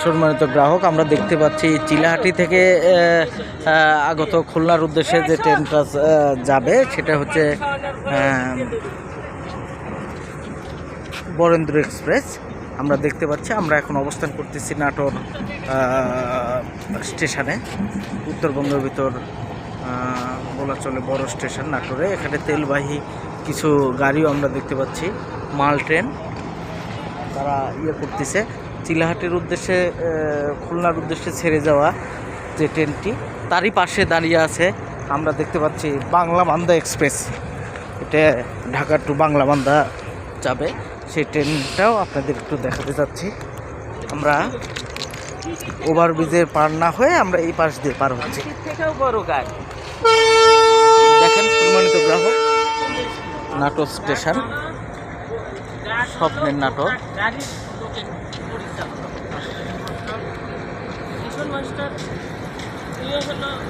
সম্মানিত গ্রাহক, আমরা দেখতে পাচ্ছি চিলাহাটি থেকে আগত খুলনার উদ্দেশ্যে যে ট্রেনটা যাবে সেটা হচ্ছে বরেন্দ্র এক্সপ্রেস। আমরা দেখতে পাচ্ছি, আমরা এখন অবস্থান করতেছি নাটোর স্টেশনে। উত্তরবঙ্গের ভিতর বলা চলে বড় স্টেশন নাটোরে। এখানে তেলবাহী কিছু গাড়িও আমরা দেখতে পাচ্ছি, মাল ট্রেন তারা করতেছে। চিলাহাটির উদ্দেশ্যে খুলনার উদ্দেশ্যে ছেড়ে যাওয়া যে ট্রেনটি, তারই পাশে দাঁড়িয়ে আছে আমরা দেখতে পাচ্ছি বাংলাবান্ধা এক্সপ্রেস। এটা ঢাকা টু বাংলাবান্ধা যাবে, সেই ট্রেনটাও আপনাদের একটু দেখাতে যাচ্ছি। আমরা ওভারব্রিজের পার না হয়ে আমরা এই পাশ দিয়ে পার হচ্ছি। দেখেন সম্মানিত গ্রাহক, নাটোর স্টেশন, স্বপ্নের নাটোর।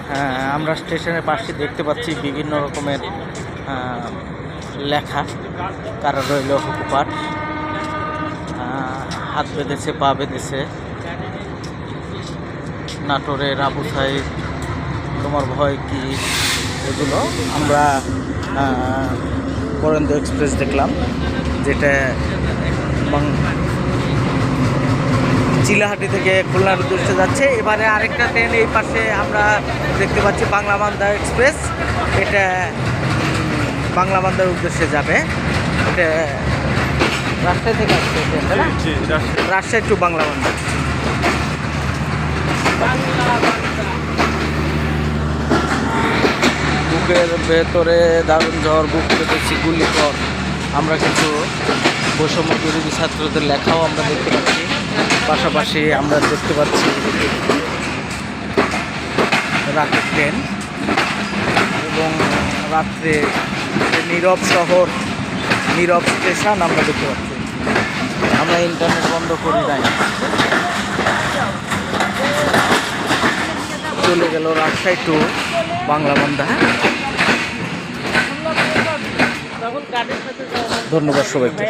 হ্যাঁ, আমরা স্টেশনের পাশে দেখতে পাচ্ছি বিভিন্ন রকমের লেখা। কারা রইল হুকুপাট, হাত বেঁধেছে, পা বেঁধেছে, নাটোরের আবু সাইদ, তোমার ভয় কি, এগুলো। আমরা বরেন্দ্র এক্সপ্রেস দেখলাম, যেটা চিলাহাটি থেকে খুলনার উদ্দেশ্যে যাচ্ছে। এবারে আরেকটা ট্রেন এই পাশে আমরা দেখতে পাচ্ছি বাংলাবান্ধা এক্সপ্রেস। এটা বাংলাবান্ধার উদ্দেশ্যে যাবে। এটা রাজশাহী থেকে আসছে, রাজশাহী টু বাংলাবান্ধা। বুকের ভেতরে দারুণ ঝড়, বুক পেতেছি গুলিকর। আমরা কিছু বৈষম্য বিরোধী ছাত্রদের লেখাও আমরা দেখতে পাচ্ছি। পাশাপাশি আমরা দেখতে পাচ্ছি রাতের ট্রেন এবং রাত্রে নীরব শহর, নীরব স্টেশন আমরা দেখতে পাচ্ছি। আমরা ইন্টারনেট বন্ধ করি নাই। চলে গেল রাজশাহী টু বাংলাবান্ধা। ধন্যবাদ সবাইকে।